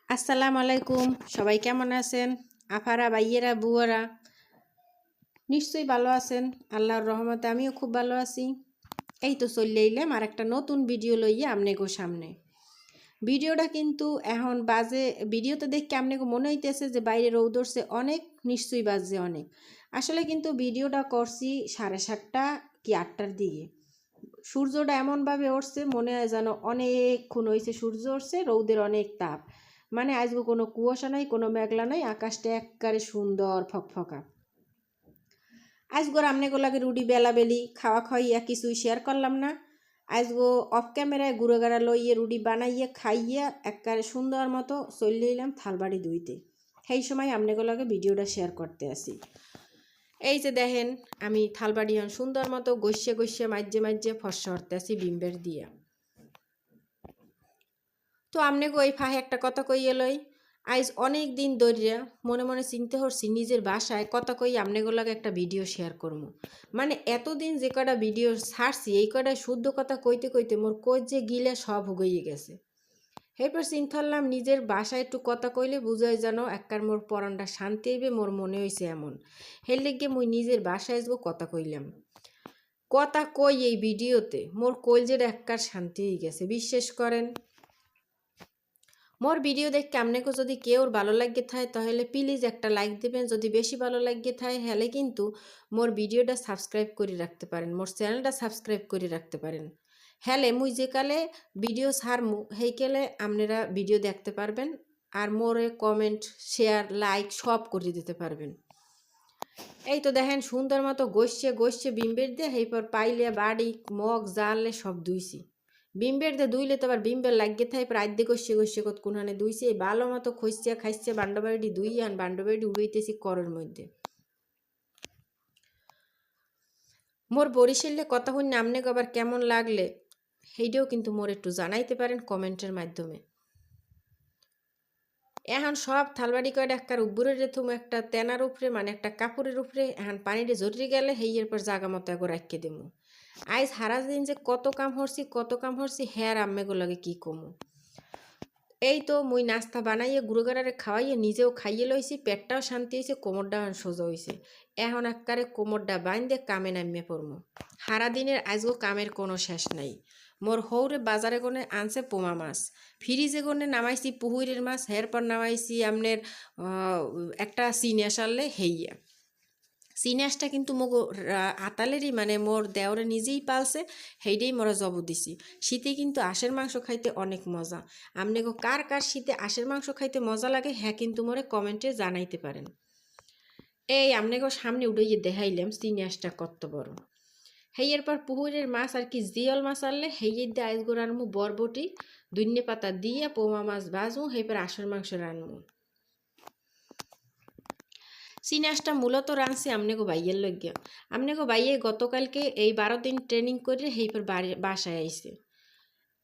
আসসালামু আলাইকুম। সবাই কেমন আছেন? আফারা, ভাইয়েরা, বুয়ারা নিশ্চয়ই ভালো আছেন। আল্লাহর রহমতে আমিও খুব ভালো আছি। এই তো চলে এলাম আর একটা নতুন ভিডিও লইয়া আমনেগো সামনে। ভিডিওটা কিন্তু এখন বাজে, ভিডিওতে দেখে আমনেগো মনে হইতেছে যে বাইরে রোদ উঠছে অনেক, নিশ্চয়ই বাজে অনেক। আসলে কিন্তু ভিডিওটা করছি 7:30 কি 8টার দিকে। সূর্যটা এমনভাবে উঠছে মনে হয় যেন অনেকক্ষণ হয়েছে সূর্য উঠছে, রৌদের অনেক তাপ। মানে আজকে কোনো কুয়াশা নাই, কোনো মেঘলা নাই, আকাশটা একবারে সুন্দর ফকফকা। আজগো আমনেগো লাগে রুডি বেলাবেলি খাওয়া খাওয়াইয়া কিছুই শেয়ার করলাম না। আজগো অফ ক্যামেরায় গুঁড়ো গাড়া লইয়ে রুডি বানাইয়া খাইয়া একবারে সুন্দর মতো চলে এলাম থালবাড়ি ধুইতে। সেই সময় আমনেগো লাগে ভিডিওটা শেয়ার করতে আসি। এই যে দেখেন আমি থালবাড়ি সুন্দর মতো গসিয়ে গসিয়ে মাঝে মাঝে ফর্সা করতে আসি বিম্বের দিয়া। তো আমনেগো এই ফাঁহে একটা কথা কইয়ে লই। আইজ অনেক দিন ধরিয়া মনে মনে চিনতে হচ্ছি নিজের বাসায় কথা কই আমনেগো লাগে একটা ভিডিও শেয়ার করবো। মানে এতদিন যে কটা ভিডিও ছাড়ছি এই কটা শুদ্ধ কথা কইতে কইতে মোর কোচ যে গিলে সব হুগিয়ে গেছে। এরপর চিন্তা করলাম নিজের বাসায় একটু কথা কইলে বুঝাই যেন একবার মোর পরানটা শান্তি হইবে, মোর মনে হয়েছে এমন। হের লেগে মুই নিজের বাসায় আসবো কথা কইলাম। কথা কই এই ভিডিওতে মোর কলজের একবার শান্তি হয়ে গেছে, বিশ্বাস করেন। মোর ভিডিও দেখে আপনাকে যদি কেউ ভালো লাগে থাকে তাহলে প্লিজ একটা লাইক দেবেন। যদি বেশি ভালো লাগে থাকে হলে কিন্তু মোর ভিডিওটা সাবস্ক্রাইব করে রাখতে পারেন, মোর চ্যানেলটা সাবস্ক্রাইব করে রাখতে পারেন। হলে মুই যে কালে ভিডিও ছাড়মু সেই কালে আপনারা ভিডিও দেখতে পারবেন আর মোরে কমেন্ট শেয়ার লাইক সব করে দিতে পারবেন। এই তো দেখেন সুন্দর মতো গসছে গসছে বিম্বের দিয়ে এইপর পাইলে বাড়ি মগ জানলে সব ধুইছি। বিম্বের দিয়ে ধুইলে তো আবার বিম্বের লাগিয়ে থাকে প্রায় দিয়ে গসছে গসছে কত কোনখানে ধুইছি। এই ভালো মতো খসছে খাইছে বান্ডবাড়ি ধুই আন বান্ডবাড়ি উড়াইতেছি করের মধ্যে। মোর বরিশালে কথা হইন নামনে আবার কেমন লাগলে সেইটাও কিন্তু মোর একটু জানাইতে পারেন কমেন্টের মাধ্যমে। এখন সব থালবাড়ি কয়টা একটার উপরে রেথুম একটা তেনার উপরে মানে একটা কাপড়ের উপরে এখন পানিটা জড়িয়ে গেলে হেইয়ের পর জাগা মতো একবার রাখিয়ে দেবো। আইজ হারা দিন যে কত কাম হরছি হ্যার আম্মেগো লাগে কি কমু। এই তো মুই নাস্তা বানাইয়ে গুড়োগাড়ারে খাওয়াইয়ে নিজেও খাইয়ে লইছি, পেটটাও শান্তি হয়েছে, কোমরটা সোজা হয়েছে। এখন একবারে কোমরটা বাইন্দে কামে নামিয়ে পড়মু। হারা দিনের আজগো কামের কোনো শেষ নাই। মোর হৌরে বাজারে কোনে আনছে পোমা মাছ, ফ্রিজে কোনে নামাইছি পুহুরের মাছ, এরপর নামাইছি আমনের একটা সিনে সারলে হেইয়া। সিনাসটা কিন্তু মোগো আতালেরই মানে মোর দেওরে নিজেই পালছে, সেইটাই মোরা জব দিছি। শীতে কিন্তু আশের মাংস খাইতে অনেক মজা। আমনে গো কার কার শীতে আশের মাংস খাইতে মজা লাগে হ্যাঁ কিন্তু মোরে কমেন্টে জানাইতে পারেন। এই আমনে গো সামনে উড়াইয়ে দেখাইলাম সিনাসটা কত বড়। হেইয়ের পর পুকুরের মাছ আর কি জিয়ল মাছ আনলে হেইয়ের দিয়ে আইস গো রানমু বরবটি ধন্যে পাতা দিয়ে পোমা মাছ ভাজমু, হেইপর আশের মাংস রানমু। সিনাসটা মূলত রাঁধছি আমনেগো বাইয়ের লইগিয়া। আমনেগো বাইয়ে গতকালকে এই 12 দিন ট্রেনিং করে হেইপর বাসায় আইছে।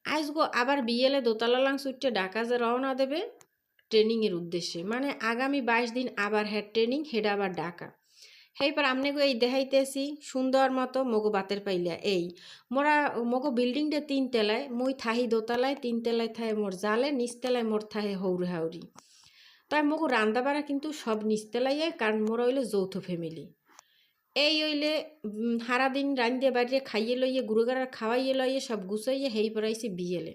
আজগো আবার বিয়েলে দোতলা লাং ছুটে ঢাকা যে রওনা দেবে ট্রেনিংয়ের উদ্দেশ্যে, মানে আগামী 22 দিন আবার হ্যাঁ ট্রেনিং হেডা আবার ঢাকা। হেইপর আমনেগো এই দেখাইতেছি সুন্দর মতো মগো বাতের পাইলা। এই মোরা মগো বিল্ডিংটা 3 তলায়, মুই থাহি দোতলায়, 3 তলায় থাহে মোর জালে, নিচতলায় মোর থাহে হৌরে হাউরি। তাই মগো রান্দা বাড়া কিন্তু সব নিচতলাইয়ে, কারণ মোরা হইলে যৌথ ফ্যামিলি। এই হইলে সারাদিন রান্ধে বাড়িয়ে খাইয়ে লইয়ে গুড়োগাড়ার খাওয়াইয়ে লইয়ে সব গুছাইয়ে হেই পড়াইছি বিয়েলে।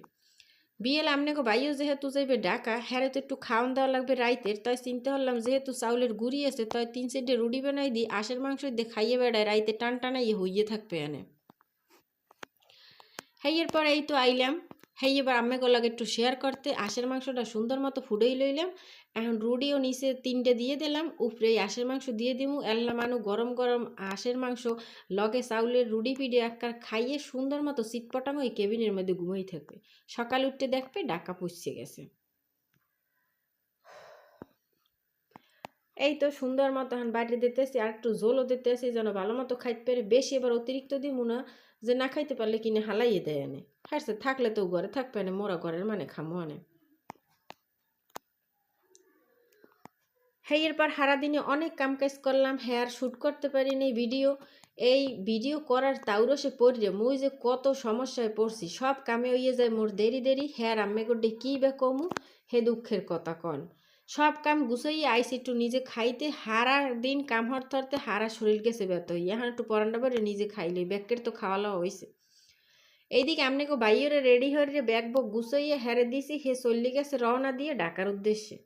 বিয়েলে আমনেগো বাইও যেহেতু যাইবে ঢাকা হ্যারে তো একটু খাওয়ান দেওয়া লাগবে রাইতের, তাই চিন্তা করলাম যেহেতু চাউলের গুড়ি আছে তাই 3-4টে রুটি বানাই দিই, আশের মাংস দিয়ে খাইয়ে বেড়ায় রাইতে টান টানাইয়ে হইয়ে থাকবে এনে। হেইয়ের পর এই তো আইলাম, হেই এবার আম্মেগো লাগে একটু শেয়ার করতে। আশের মাংসটা সুন্দর মতো ফুটেই লইলাম। এখন রুটিও নিচে 3টে দিয়ে দিলাম, উপরে আশের মাংস দিয়ে দিমু। এল্লা মানু গরম গরম আশের মাংস লগে চাউলের রুটি পিঠে একবার খাইয়ে সুন্দর মতো চিটপটামো ওই কেবিনের মধ্যে ঘুমাই থাকবে। সকাল উঠতে দেখবে ডাকা পুষছে গেছে। এই তো সুন্দর মতো এখন বাইরে দিতেছি, আর একটু ঝোলও দিতেছি যেন ভালো মতো খাইতে পারে। বেশি এবার অতিরিক্ত দিব না, যে না খাইতে পারলে কিনে হালাইয়ে দেয় আনে। হ্যাঁ থাকলে তো ঘরে থাকবে না, মোরা ঘরের মানে খামো আনে। হ্যাঁ এরপর সারাদিনে অনেক কাম কাজ করলাম, হ্যাঁ আর শ্যুট করতে পারিনি ভিডিও। এই ভিডিও করার তাউরসে পড়লে মুই যে কত সমস্যায় পড়ছি, সব কামে হইয়ে যায় মোর দেরি দেরি। হ্যাঁ আম্মে গোড্ডে কী বা কমু, হে দুঃখের কথা কন। সব কাম গুছাইয়ে আইসি একটু নিজে খাইতে, হারা দিন কাম হরতে হরতে হারা শরীর গেছে ব্যত হই, এখন একটু পরান্ডা পরে নিজে খাইলে ব্যাগের তো খাওয়া লওয়া হয়েছে। এইদিকে আমনে গো বাইরে রেডি হয়ে ব্যাগ বক গুছাইয়ে হেরে দিছি, হে চল্লি গেছে রওনা দিয়ে ঢাকার উদ্দেশ্যে।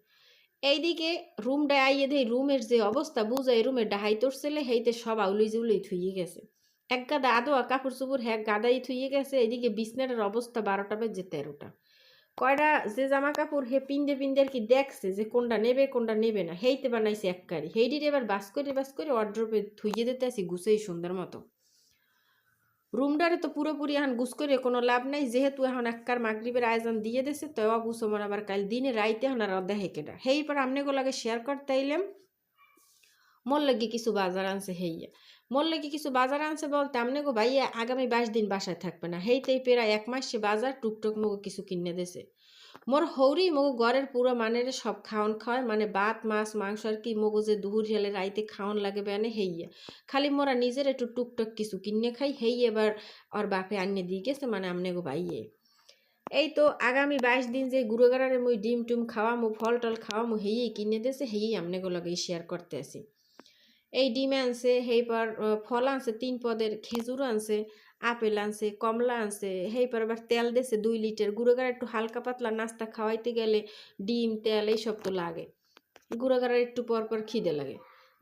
এইদিকে রুমটা আইয়ে দেই, রুমের যে অবস্থা বুঝাই, রুমের ডাহাই তোরছেলে হেইতে সব আউলি জুলি থুইয়ে গেছে। এক গাদা আদোয়া কাপড় চুপুর হ্যাঁ গাদাই থুইয়ে গেছে। এদিকে বিছনাটার অবস্থা 12টা বেজে 13টা। কয়টা যে জামা কাপড় হে পিন্দে পিন্দে আর কি দেখছে যে কোনটা নেবে না, হেইতে বানাইছে এককারি, হেইডির এবার বাস করে ওয়ার্ড্রোপে থুইয়ে দিতে আসি গুছাই সুন্দর মতো। রুমটারে তো পুরোপুরি এখন গুছ করে কোনো লাভ নাই, যেহেতু এখন এককার মাগরিবের আয়োজন দিয়ে দিছে, তো গুছো মনে আবার কাল দিনে রাইতে এখন আর অর্ধা হেকেটা হেই পর আমনে গোলাকে শেয়ার করতে আইলাম। মোর লাগি কিছু বাজার আনছে হেইয়া, মোর লাগি কিছু বাজার আনছে বলতে আমনে গো ভাইয়া আগামী 22 দিন বাসায় থাকবে না, হেইতেই প্রায় 1 মাস সে বাজার টুকটুক মগো কিছু কিনে দেছে। মোর হৌরি মগো ঘরের পুরো মানের সব খাওয়ান খাওয়ায়, মানে ভাত মাছ মাংস আর কি মগো যে দুহুর হেলে রাইতে খাওয়ান লাগে বেনে হেইয়া। খালি মোরা নিজের একটু টুকটাক কিছু কিনে খাই, হেই এবার ওর বাপে আনিয়ে দিয়ে গেছে, মানে আমনে গো ভাইয়ে। এই তো আগামী 22 দিন যে গুড়োগাড়ারে মুই ডিম টুম খাওয়ামু ফল টল খাওয়ামু হেই কিনে দেছে, হেই আমনে গো লগে শেয়ার করতে আসি। এই ডিম আনছে, হেই পর ফল আনছে 3 পদের, খেজুর আনছে, আপেল আনছে, কমলা আনছে, হেই পর আবার তেল দেছে 2 লিটার। গুঁড়োগাড়া একটু হালকা পাতলা নাস্তা খাওয়াইতে গেলে ডিম তেল এইসব তো লাগে, গুঁড়োগাড়ার একটু পর পর খিদে লাগে।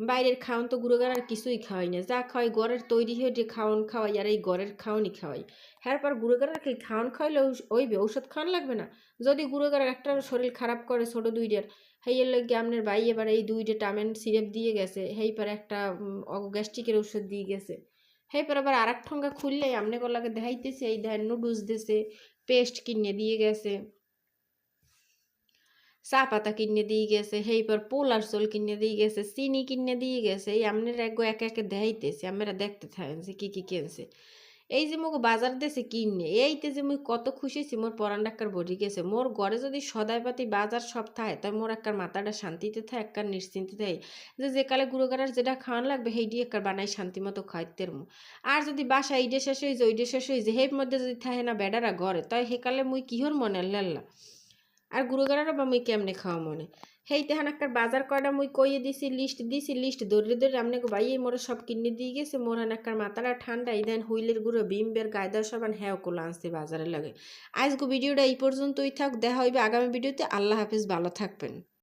বাইরের খাওন তো গুঁড়োগাড়ার কিছুই খাওয়াই না, যা খাওয়াই ঘরের তৈরি হয়ে যে খাওয়ান খাওয়াই, আর এই ঘরের খাওয়ানই খাওয়াই। হ্যাঁ পর গুঁড়োগাড়ার খাওয়ান খাওয়াইলে ওইবে ঔষধ খাওয়ান লাগবে না। যদি গুঁড়োগাড়ার একটা শরীর খারাপ করে ছোট দুইটার, হেইয়ের লগে আপনার ভাই এবার এই 2টা টামেন সিরাপ দিয়ে গেছে, হেই পর একটা গ্যাস্ট্রিকের ওষুধ দিয়ে গেছে। হেই পর আবার আর এক ঠঙ্গা খুললে আমনে গলাকে দেখাইতেছে, এই দেয় নুডলস দিছে, পেস্ট কিনে দিয়ে গেছে, চা পাতা কিনে দিয়ে গেছে, হেই পর পোলার চোল কিনে দিয়ে গেছে, চিনি কিনে দিয়ে গেছে। এই আপনারা একে একে দেখাইতেছে, আমরা দেখতে থাকেন যে কি কিনছে। এই যে মোক বাজার দেশে কিনে এইতে যে মুই কত খুশি ছি, মোর পরান ডাক্তার বডি গেছে। মোর ঘরে যদি সদাই পাতি বাজার সব থাকে, তাই মোর একবার মাথাটা শান্তিতে থাকে, একবার নিশ্চিন্তে থাকে যে কালে গুঁড়োগাড়ার যেটা খাওয়ান লাগবে সেইটি একবার বানাই শান্তি মতো খাইতে মু। আর যদি বাসা এইডে শেষ হয়ে যে ওইডে শেষ হয়ে যে হের মধ্যে যদি থাকে না বেডারা ঘরে, তাই হেকালে মুই কিহর মনে লাল্লা আর গুঁড়োগাড়ারও বা মুই কেমনে খাওয়া মনে। হেইতে হান একটা বাজার কয়টা মুই কইয়ে দিছি, লিস্ট দৌড়ে দৌড়ে আমনে গো ভাইয়ে মোরে সব কিনে দিয়ে গেছে। মোর হান একটা মাথাটা ঠান্ডা, ইদেন হুইলের গুঁড়ো বিমবের গায়দার সবান হ্যাঁ কোলা আনছে বাজারে লাগে। আজগো ভিডিওটা এই পর্যন্তই থাক, দেখা হইবে আগামী ভিডিওতে। আল্লাহ হাফেজ, ভালো থাকবেন।